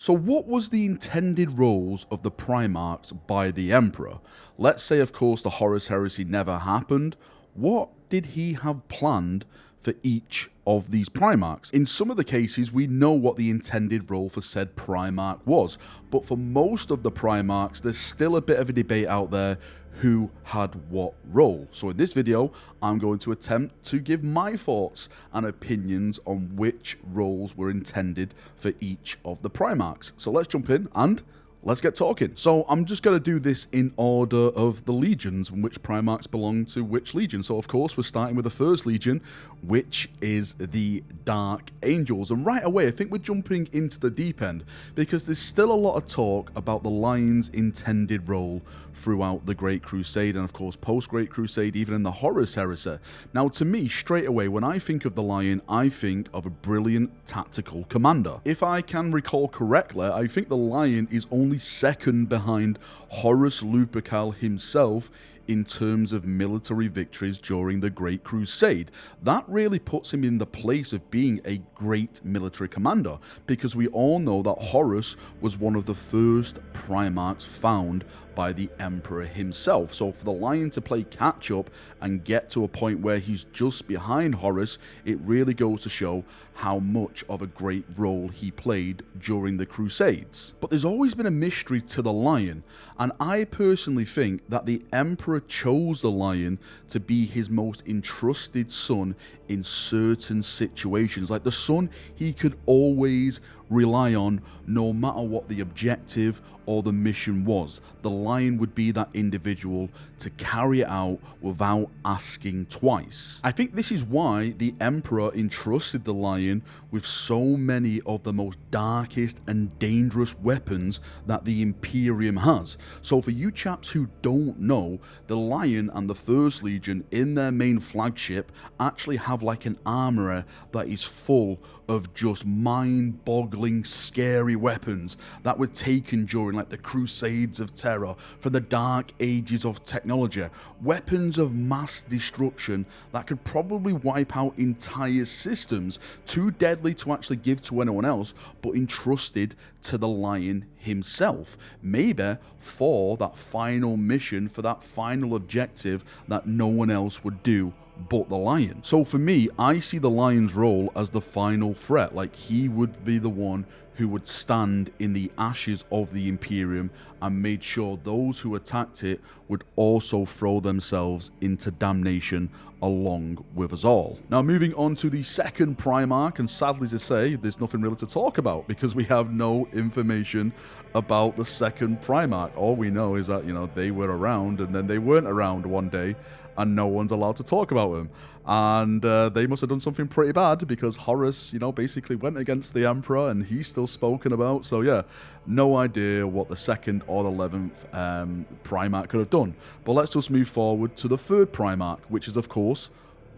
So what was the intended roles of the Primarchs by the Emperor? Let's say, of course, the Horus heresy never happened. What did he have planned for each of these Primarchs? In some of the cases, we know what the intended role for said Primarch was, but for most of the Primarchs, there's still a bit of a debate out there who had what role. So in this video, I'm going to attempt to give my thoughts and opinions on which roles were intended for each of the Primarchs. So let's jump in and let's get talking. So I'm just going to do this in order of the legions and which Primarchs belong to which legion. So of course we're starting with the first legion, which is the Dark Angels. And right away I think we're jumping into the deep end because there's still a lot of talk about the Lion's intended role throughout the Great Crusade and of course post Great Crusade, even in the Horus heresy. Now to me, straight away, when I think of the Lion, I think of a brilliant tactical commander. If I can recall correctly, I think the Lion is only second behind Horus Lupercal himself in terms of military victories during the Great Crusade. That really puts him in the place of being a great military commander, because we all know that Horus was one of the first Primarchs found by the Emperor himself. So for the Lion to play catch up and get to a point where he's just behind Horus, it really goes to show how much of a great role he played during the Crusades. But there's always been a mystery to the Lion, and I personally think that the Emperor chose the Lion to be his most entrusted son in certain situations, like the son he could always rely on no matter what the objective or the mission was. The Lion would be that individual to carry it out without asking twice. I think this is why the Emperor entrusted the Lion with so many of the most darkest and dangerous weapons that the Imperium has. So for you chaps who don't know, the Lion and the First Legion in their main flagship actually have like an armory that is full of just mind-boggling, scary weapons that were taken during like the Crusades of Terror, for the Dark Ages of technology. Weapons of mass destruction that could probably wipe out entire systems, too deadly to actually give to anyone else, but entrusted to the Lion himself. Maybe for that final mission, for that final objective that no one else would do but the Lion. So for me, I see the Lion's role as the final threat. Like, he would be the one who would stand in the ashes of the Imperium and made sure those who attacked it would also throw themselves into damnation along with us all. Now moving on to the second Primarch, and sadly to say, there's nothing really to talk about because we have no information about the second Primarch. All we know is that, you know, they were around and then they weren't around one day and no one's allowed to talk about them. And they must have done something pretty bad because Horus, you know, basically went against the Emperor and he's still spoken about. So yeah, no idea what the second or the 11th Primarch could have done. But let's just move forward to the third Primarch, which is of course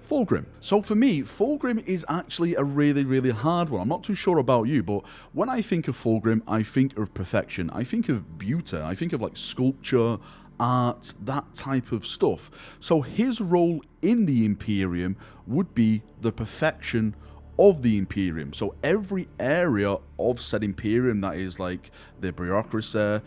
Fulgrim. So for me, Fulgrim is actually a really, really hard one. I'm not too sure about you, but when I think of Fulgrim, I think of perfection. I think of beauty. I think of like sculpture, art, that type of stuff. So his role in the Imperium would be the perfection of the Imperium. So every area of said Imperium, that is like the bureaucracy,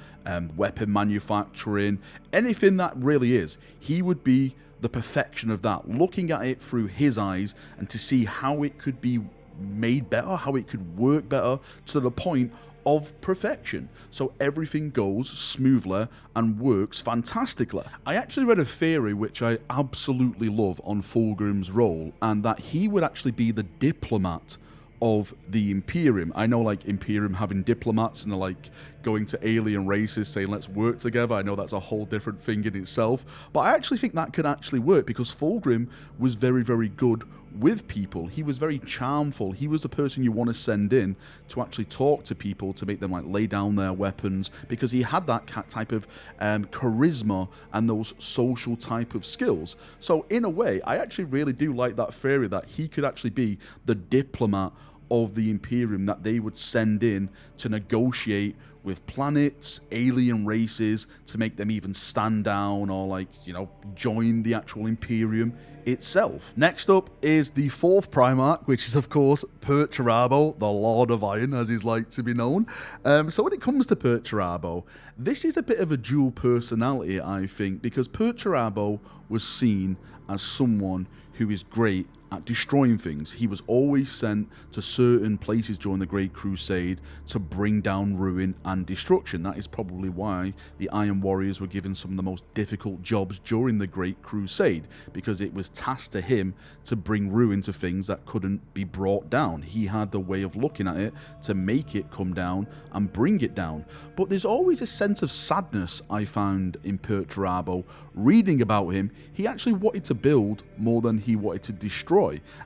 weapon manufacturing, anything that really is, he would be the perfection of that, looking at it through his eyes and to see how it could be made better, how it could work better to the point of perfection, so everything goes smoothly and works fantastically. I actually read a theory which I absolutely love on Fulgrim's role, and that he would actually be the diplomat of the Imperium. I know like Imperium having diplomats and they're like going to alien races saying let's work together. I know that's a whole different thing in itself, but I actually think that could actually work because Fulgrim was very, very good with people. He was very charmful. He was the person you want to send in to actually talk to people, to make them like lay down their weapons, because he had that type of charisma and those social type of skills. So in a way, I actually really do like that theory that he could actually be the diplomat of the Imperium that they would send in to negotiate with planets, alien races, to make them even stand down or, like, you know, join the actual Imperium itself. Next up is the 4th Primarch, which is, of course, Perturabo, the Lord of Iron, as he's like to be known. So when it comes to Perturabo, this is a bit of a dual personality, I think, because Perturabo was seen as someone who is great at destroying things. He was always sent to certain places during the Great Crusade to bring down ruin and destruction. That is probably why the Iron Warriors were given some of the most difficult jobs during the Great Crusade, because it was tasked to him to bring ruin to things that couldn't be brought down. He had the way of looking at it to make it come down and bring it down. But there's always a sense of sadness I found in Perturabo. Reading about him, he actually wanted to build more than he wanted to destroy.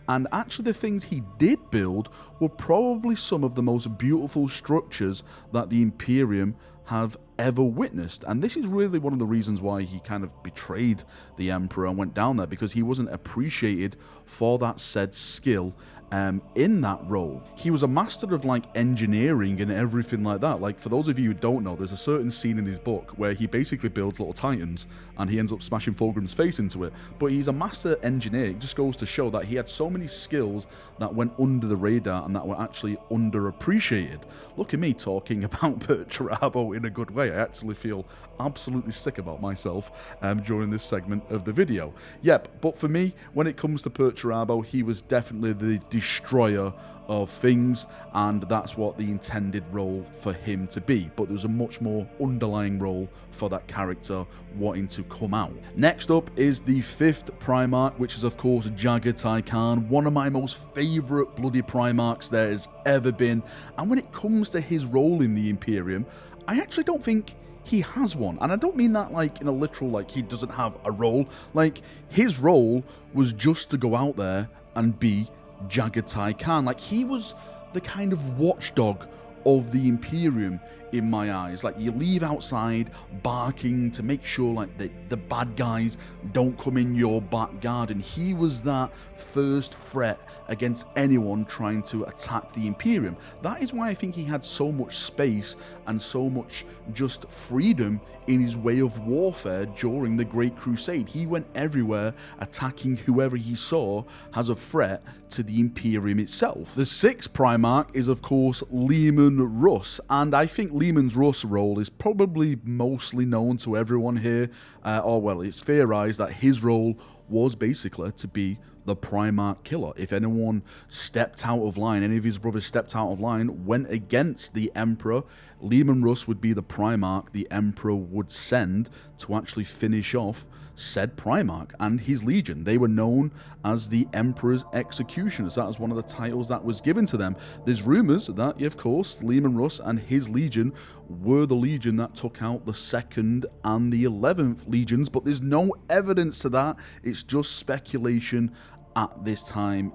And actually the things he did build were probably some of the most beautiful structures that the Imperium have ever witnessed. And this is really one of the reasons why he kind of betrayed the Emperor and went down there, because he wasn't appreciated for that said skill in that role. He was a master of, like, engineering and everything like that. Like, for those of you who don't know, there's a certain scene in his book where he basically builds little titans and he ends up smashing Fulgrim's face into it. But he's a master engineer. It just goes to show that he had so many skills that went under the radar and that were actually underappreciated. Look at me talking about Perturabo in a good way. I actually feel absolutely sick about myself during this segment of the video. Yep, but for me, when it comes to Perturabo, he was definitely the destroyer of things, and that's what the intended role for him to be. But there was a much more underlying role for that character wanting to come out. Next up is the 5th Primarch, which is, of course, Jaghatai Khan, one of my most favourite bloody Primarchs there has ever been. And when it comes to his role in the Imperium, I actually don't think he has one. And I don't mean that like in a literal, like he doesn't have a role. Like, his role was just to go out there and be Jaghatai Khan. Like, he was the kind of watchdog of the Imperium in my eyes. Like, you leave outside barking to make sure, like, the bad guys don't come in your back garden. He was that first threat against anyone trying to attack the Imperium. That is why I think he had so much space and so much just freedom in his way of warfare during the Great Crusade. He went everywhere attacking whoever he saw as a threat to the Imperium itself. The 6th Primarch is, of course, Leman Russ, and I think Leman Russ' role is probably mostly known to everyone here, or well, it's theorized that his role was basically to be the Primarch killer. If anyone stepped out of line, any of his brothers stepped out of line, went against the Emperor, Leman Russ would be the Primarch the Emperor would send to actually finish off said Primarch and his legion. They were known as the Emperor's Executioners. That was one of the titles that was given to them. There's rumours that, of course, Leman Russ and his legion were the legion that took out the 2nd and the 11th legions, but there's no evidence to that. It's just speculation at this time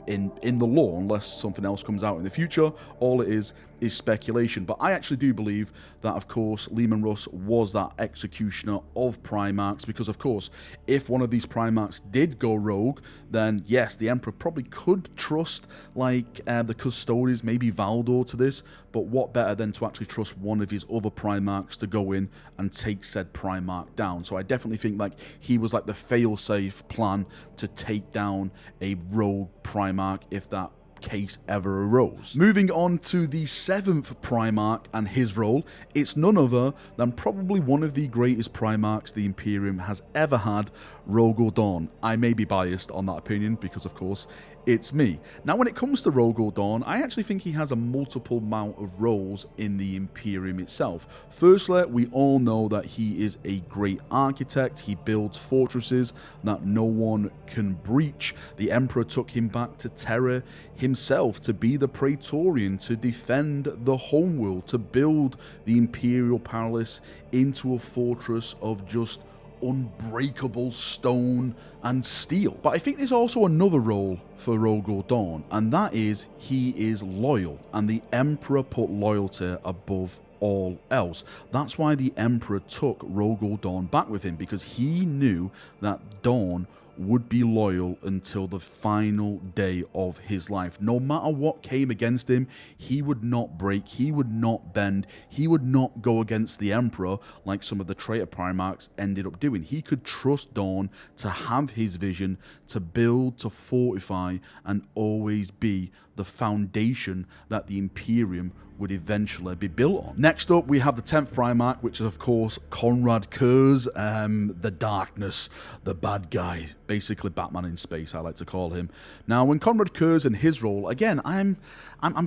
in the lore, unless something else comes out in the future. All it is speculation. But I actually do believe that, of course, Leman Russ was that executioner of Primarchs, because, of course, if one of these Primarchs did go rogue, then yes, the Emperor probably could trust, like, the Custodians, maybe Valdor, to this, but what better than to actually trust one of his other Primarchs to go in and take said Primarch down. So I definitely think, like, he was like the fail-safe plan to take down a rogue Primarch if that case ever arose. Moving on to the 7th Primarch and his role, it's none other than probably one of the greatest Primarchs the Imperium has ever had, Rogal Dorn. I may be biased on that opinion because, of course, it's me. Now, when it comes to Rogal Dorn, I actually think he has a multiple amount of roles in the Imperium itself. Firstly, we all know that he is a great architect. He builds fortresses that no one can breach. The Emperor took him back to Terra himself to be the Praetorian, to defend the homeworld, to build the Imperial Palace into a fortress of just unbreakable stone and steel. But I think there's also another role for Rogal Dorn, and that is he is loyal, and the Emperor put loyalty above all else. That's why the Emperor took Rogal Dorn back with him, because he knew that Dorn would be loyal until the final day of his life. No matter what came against him, he would not break, he would not bend, he would not go against the Emperor like some of the traitor Primarchs ended up doing. He could trust Dorn to have his vision, to build, to fortify, and always be the foundation that the Imperium would eventually be built on. Next up, we have the 10th Primarch, which is, of course, Conrad Curze, the Darkness, the bad guy. Basically, Batman in space, I like to call him. Now, when Conrad Curze in his role, again, I'm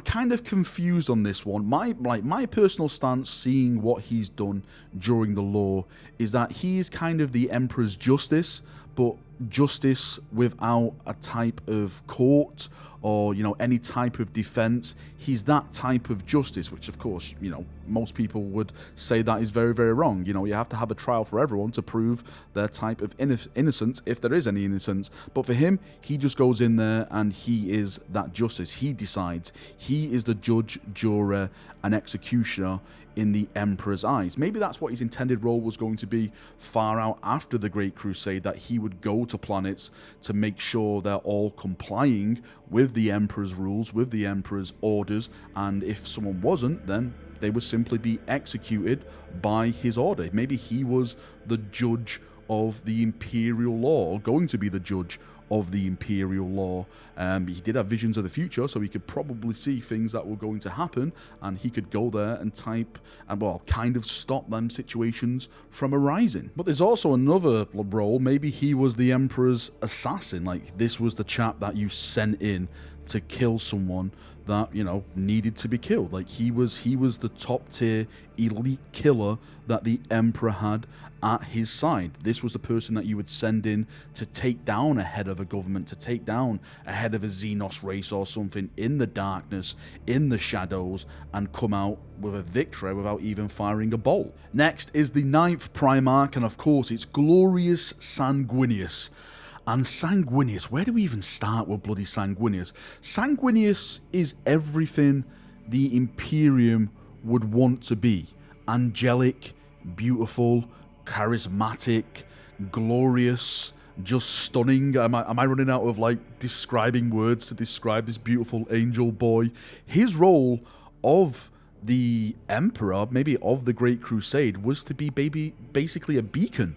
kind of confused on this one. My personal stance, seeing what he's done during the lore, is that he is kind of the Emperor's justice, but justice without a type of court or, you know, any type of defense. He's that type of justice, which, of course, you know, most people would say that is very, very wrong. You know, you have to have a trial for everyone to prove their type of innocence, if there is any innocence. But for him, he just goes in there and he is that justice. He decides. He is the judge, juror, and executioner in the Emperor's eyes. Maybe that's what his intended role was going to be far out after the Great Crusade, that he would go to planets to make sure they're all complying with the Emperor's rules, with the Emperor's orders, and if someone wasn't, then they would simply be executed by his order. Maybe he was the judge of the Imperial law, or going to be the judge of the Imperial law. He did have visions of the future, so he could probably see things that were going to happen, and he could go there and type and, well, kind of stop them situations from arising. But there's also another role. Maybe he was the Emperor's assassin. Like, this was the chap that you sent in to kill someone that, you know, needed to be killed. Like, he was the top tier elite killer that the Emperor had at his side. This was the person that you would send in to take down a head of a government, to take down a head of a Xenos race or something in the darkness, in the shadows, and come out with a victory without even firing a bolt. Next is the 9th Primarch, and of course it's glorious Sanguinius. And Sanguinius, where do we even start with bloody Sanguinius? Sanguinius is everything the Imperium would want to be. Angelic, beautiful, charismatic, glorious, just stunning. Am I running out of, like, describing words to describe this beautiful angel boy? His role of the Emperor, maybe of the Great Crusade, was to be basically a beacon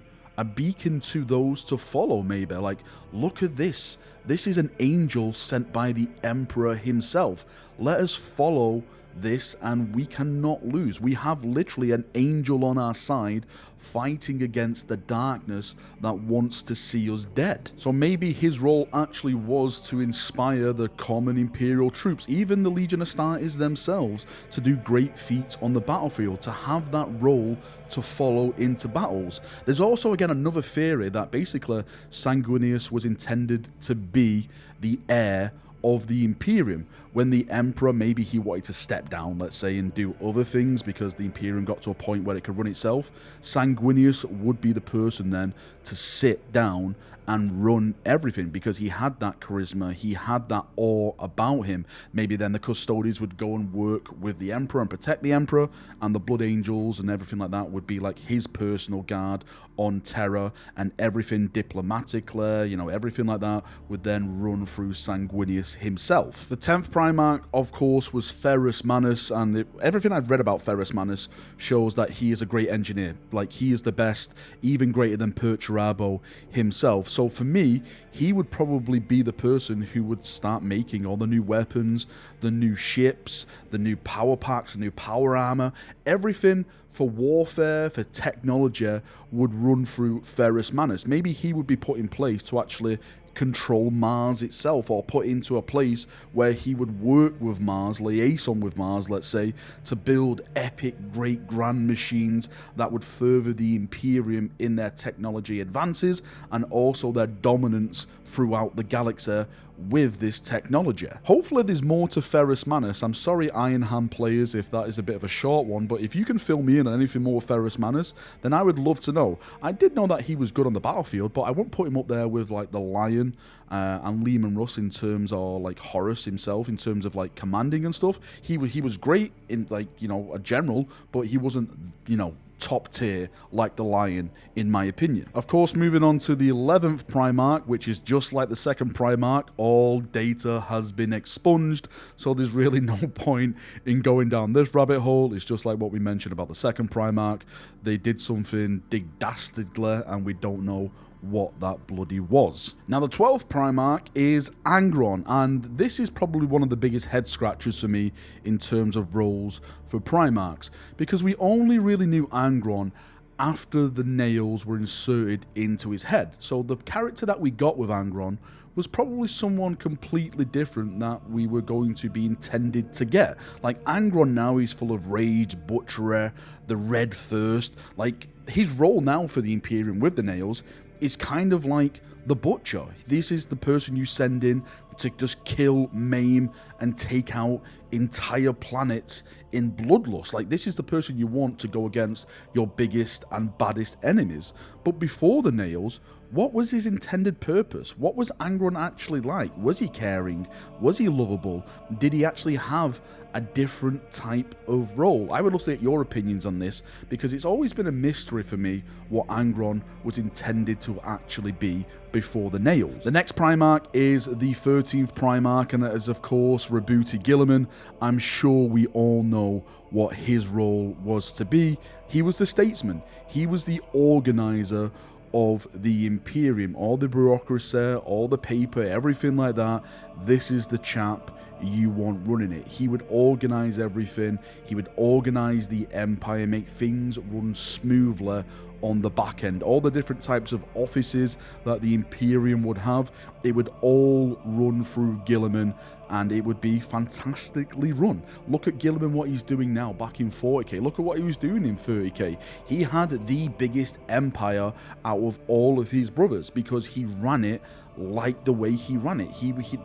to those to follow. Maybe, like, look at this. This is an angel sent by the Emperor himself. Let us follow this, and we cannot lose. We have literally an angel on our side fighting against the darkness that wants to see us dead. So maybe his role actually was to inspire the common Imperial troops, even the Legion Astartes themselves, to do great feats on the battlefield, to have that role to follow into battles. There's also, again, another theory that basically Sanguinius was intended to be the heir of the Imperium. When the Emperor, maybe he wanted to step down, let's say, and do other things because the Imperium got to a point where it could run itself, Sanguinius would be the person then to sit down and run everything, because he had that charisma, he had that awe about him. Maybe then the custodians would go and work with the Emperor and protect the Emperor, and the Blood Angels and everything like that would be like his personal guard on Terra, and everything diplomatically, you know, everything like that would then run through Sanguinius himself. The 10th Primarch, of course, was Ferrus Manus, and everything I've read about Ferrus Manus shows that he is a great engineer. Like, he is the best, even greater than Perturabo himself. So for me, he would probably be the person who would start making all the new weapons, the new ships, the new power packs, the new power armor, everything for warfare, for technology, would run through Ferrus Manus. Maybe he would be put in place to actually control Mars itself, or put into a place where he would work with Mars, liaison with Mars, let's say, to build epic, great, grand machines that would further the Imperium in their technology advances and also their dominance throughout the galaxy with this technology. Hopefully there's more to Ferrus Manus. I'm sorry, Iron Hand players, if that is a bit of a short one, but if you can fill me in on anything more with Ferrus Manus, then I would love to know. I did know that he was good on the battlefield, but I wouldn't put him up there with like the Lion and Leman Russ in terms of like Horus himself, in terms of like commanding and stuff. He was great in like, you know, a general, but he wasn't, you know, top tier like the Lion, in my opinion. Of course, moving on to the 11th Primarch, which is just like the second Primarch, all data has been expunged, so there's really no point in going down this rabbit hole. It's just like what we mentioned about the second Primarch. They did something dastardly, and we don't know what that bloody was. Now, the 12th Primarch is Angron, and this is probably one of the biggest head scratchers for me in terms of roles for Primarchs, because we only really knew Angron after the nails were inserted into his head. So the character that we got with Angron was probably someone completely different that we were going to be intended to get. Like, Angron now is full of rage, butchery, the red thirst. Like, his role now for the Imperium with the nails is kind of like the Butcher. This is the person you send in to just kill, maim, and take out entire planets in bloodlust. Like, this is the person you want to go against your biggest and baddest enemies. But before the nails, what was his intended purpose? What was Angron actually like? Was he caring? Was he lovable? Did he actually have a different type of role? I would love to get your opinions on this, because it's always been a mystery for me what Angron was intended to actually be before the nails. The next Primarch is the 13th Primarch, and it is of course Roboute Guilliman. I'm sure we all know what his role was to be. He was the statesman. He was the organizer of the Imperium, all the bureaucracy, all the paper, everything like that. This is the chap you want running it. He would organize everything. He would organize the Empire, make things run smoothly on the back end. All the different types of offices that the Imperium would have, it would all run through Guilliman, and it would be fantastically run. Look at Guilliman, what he's doing now back in 40k. Look at what he was doing in 30k. He had the biggest empire out of all of his brothers because he ran it like the way he ran it.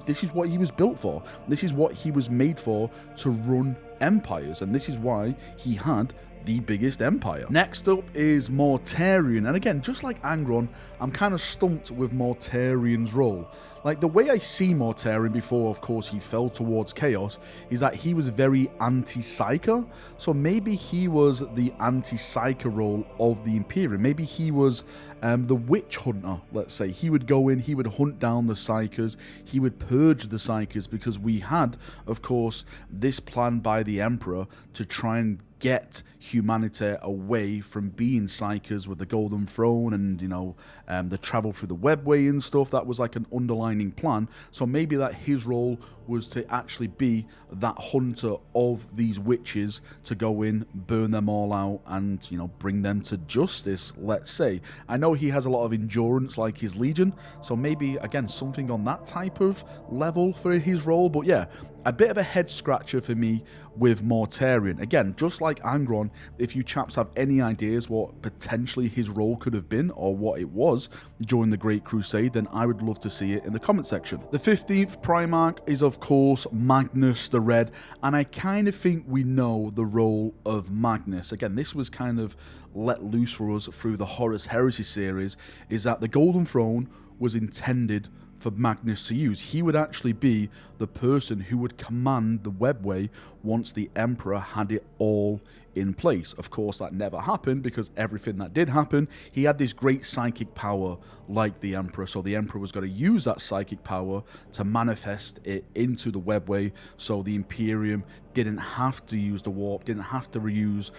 This is what he was built for. This is what he was made for, to run empires, and this is why he had the biggest empire. Next up is Mortarion, and again, just like Angron, I'm kind of stumped with Mortarion's role. Like, the way I see Mortarion before, of course, he fell towards chaos, is that he was very anti-Psyker. So maybe he was the anti-Psyker role of the Imperium. Maybe he was the witch hunter, let's say. He would go in, he would hunt down the Psykers, he would purge the Psykers, because we had, of course, this plan by the Emperor to try and get humanity away from being Psykers with the Golden Throne and, you know, the travel through the webway and stuff. That was like an underlining plan. So maybe that his role was to actually be that hunter of these witches, to go in, burn them all out, and, you know, bring them to justice, let's say. I know he has a lot of endurance like his Legion, so maybe, again, something on that type of level for his role. But yeah, a bit of a head scratcher for me with Mortarion. Again, just like Angron, if you chaps have any ideas what potentially his role could have been, or what it was during the Great Crusade, then I would love to see it in the comment section. The 15th Primarch is, of course, Magnus the Red, and I kind of think we know the role of Magnus. Again, this was kind of let loose for us through the Horus Heresy series, is that the Golden Throne was intended for Magnus to use. He would actually be the person who would command the webway once the Emperor had it all in place. Of course, that never happened, because everything that did happen, he had this great psychic power like the Emperor, so the Emperor was going to use that psychic power to manifest it into the webway, so the Imperium didn't have to use the warp, didn't have to reuse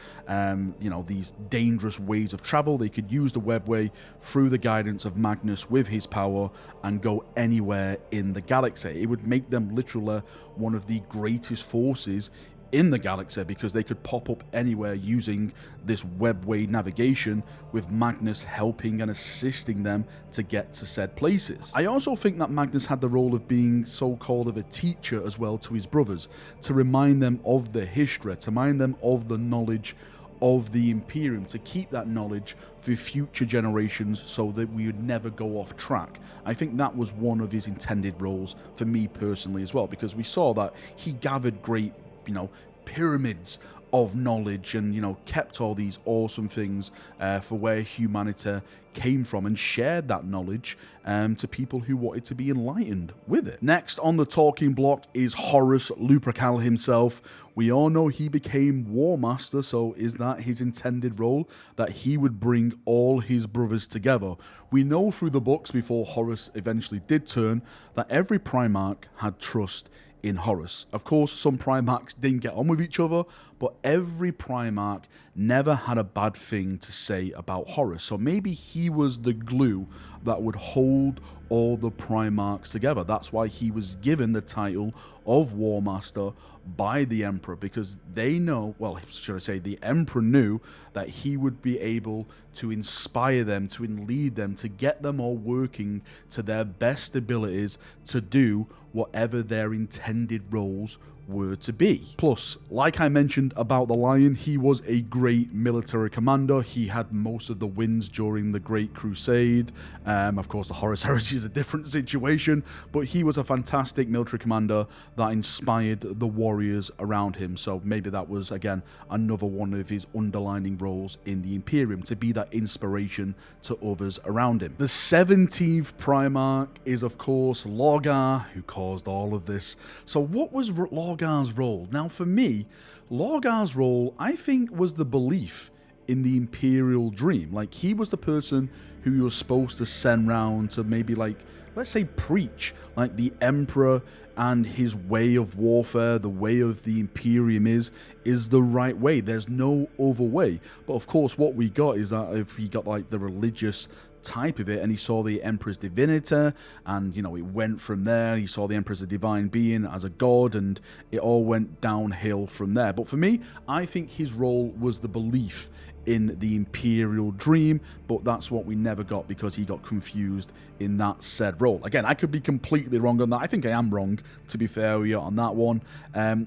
you know, these dangerous ways of travel. They could use the webway through the guidance of Magnus with his power and go anywhere in the galaxy. It would make them literally one of the greatest forces in the galaxy, because they could pop up anywhere using this webway navigation, with Magnus helping and assisting them to get to said places. I also think that Magnus had the role of being so-called of a teacher as well to his brothers, to remind them of the history, to remind them of the knowledge of the Imperium, to keep that knowledge for future generations so that we would never go off track. I think that was one of his intended roles for me personally as well, because we saw that he gathered great, pyramids of knowledge and, kept all these awesome things for where humanity came from, and shared that knowledge to people who wanted to be enlightened with it. Next on the talking block is Horus Lupercal himself. We all know he became War Master, so is that his intended role, that he would bring all his brothers together? We know through the books, before Horus eventually did turn, that every Primarch had trust in Horus. Of course, some Primarchs didn't get on with each other, but every Primarch never had a bad thing to say about Horus. So maybe he was the glue that would hold all the Primarchs together. That's why he was given the title of War Master by the Emperor, because they know, well, should I say, the Emperor knew that he would be able to inspire them, to lead them, to get them all working to their best abilities to do whatever their intended roles were to be. Plus, like I mentioned about the Lion, he was a great military commander. He had most of the wins during the Great Crusade. Of course, the Horus Heresy is a different situation, but he was a fantastic military commander that inspired the warriors around him. So maybe that was, again, another one of his underlining roles in the Imperium, to be that inspiration to others around him. The 17th Primarch is, of course, Lorgar, who caused all of this. So what was Lorgar's role? Now, for me, Lorgar's role, I think, was the belief in the Imperial dream. Like, he was the person who you were supposed to send round to maybe, like, let's say, preach, like, the Emperor and his way of warfare, the way of the Imperium is the right way. There's no other way. But, of course, what we got is that if he got, like, the religious type of it, and he saw the Emperor's divinity, and it went from there. He saw the Emperor as a divine being, as a god, and it all went downhill from there. But for me, I think his role was the belief in the Imperial dream, but that's what we never got, because he got confused in that said role. Again, I could be completely wrong on that. I think I am wrong, to be fair with you, on that one.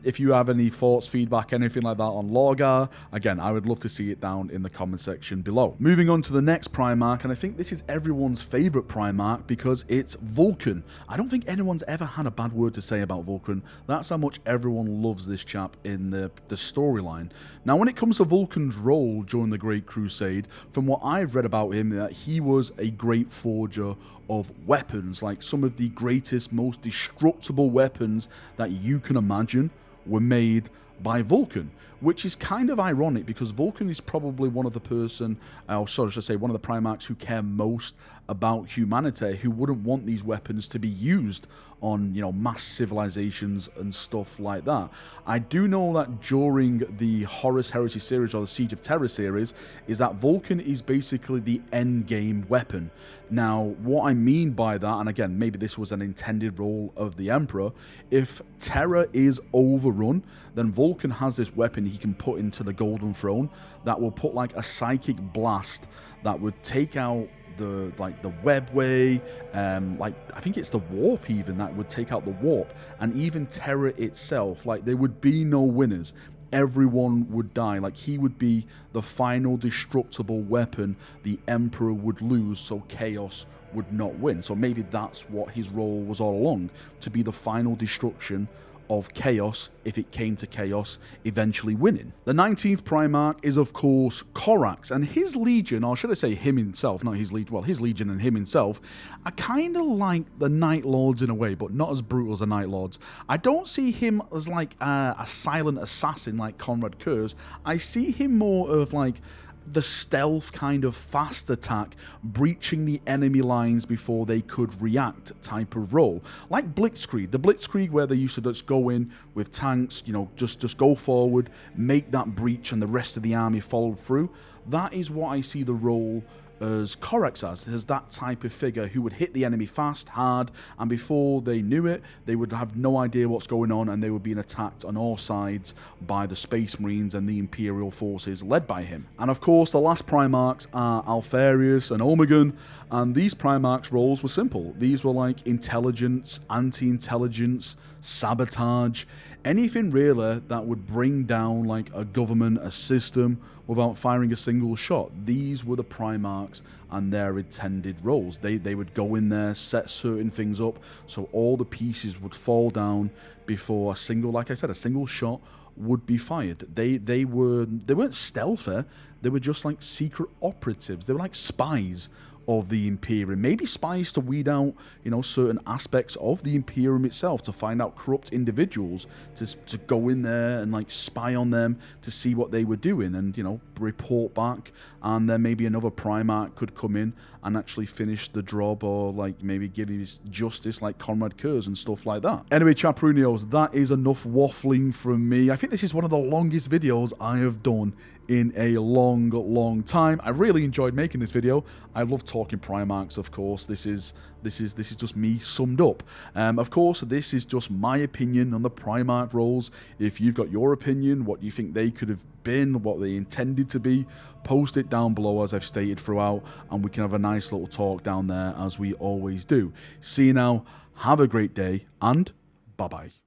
If you have any thoughts, feedback, anything like that on Lorgar, again, I would love to see it down in the comment section below. Moving on to the next Primarch, and I think this is everyone's favorite Primarch, because it's Vulkan. I don't think anyone's ever had a bad word to say about Vulkan. That's how much everyone loves this chap in the storyline. Now, when it comes to Vulkan's role during the Great Crusade, from what I've read about him, that he was a great forger of weapons. Like, some of the greatest, most destructible weapons that you can imagine were made by Vulkan, which is kind of ironic, because Vulkan is probably one of the one of the Primarchs who care most about humanity, who wouldn't want these weapons to be used on, mass civilizations and stuff like that. I do know that during the Horus Heresy series, or the Siege of Terror series, is that Vulkan is basically the end game weapon. Now, what I mean by that, and again, maybe this was an intended role of the Emperor, if Terror is overrun, then Vulkan has this weapon he can put into the Golden Throne that will put like a psychic blast that would take out the webway, I think it's the warp even, that would take out the warp, and even Terror itself. Like, there would be no winners. Everyone would die. Like, he would be the final destructible weapon the Emperor would lose, so Chaos would not win. So maybe that's what his role was all along, to be the final destruction of Chaos, if it came to Chaos eventually winning. The 19th Primarch is, of course, Corax, and his legion, or should I say him himself, not his legion, well, his legion and him himself, are kind of like the Night Lords in a way, but not as brutal as the Night Lords. I don't see him as like a silent assassin like Conrad Curze. I see him more of like the stealth kind of fast attack, breaching the enemy lines before they could react type of role. Like Blitzkrieg, the Blitzkrieg where they used to just go in with tanks, just go forward, make that breach, and the rest of the army followed through. That is what I see the role as Corax as that type of figure who would hit the enemy fast, hard, and before they knew it, they would have no idea what's going on, and they were being attacked on all sides by the Space Marines and the Imperial forces led by him. And of course, the last Primarchs are Alpharius and Omegon, and these Primarchs' roles were simple. These were like intelligence, anti-intelligence, sabotage, anything really that would bring down like a government, a system, without firing a single shot. These were the Primarchs and their intended roles. They would go in there, set certain things up, so all the pieces would fall down before a single, like I said, a single shot would be fired. They weren't stealthy. They were just like secret operatives. They were like spies of the Imperium. Maybe spies to weed out, you know, certain aspects of the Imperium itself, to find out corrupt individuals, to go in there and like spy on them to see what they were doing and, you know, report back, and then maybe another Primarch could come in and actually finish the job, or like maybe give his justice like Comrade Curze and stuff like that. Anyway, Chaprunios, that is enough waffling from me. I think this is one of the longest videos I have done in a long time. I really enjoyed making this video. I love talking Primarchs, of course. This is just me summed up. Of course, this is just my opinion on the Primarch roles. If you've got your opinion, what you think they could have been, what they intended to be, post it down below as I've stated throughout, and we can have a nice little talk down there as we always do. See you now, have a great day, and bye-bye.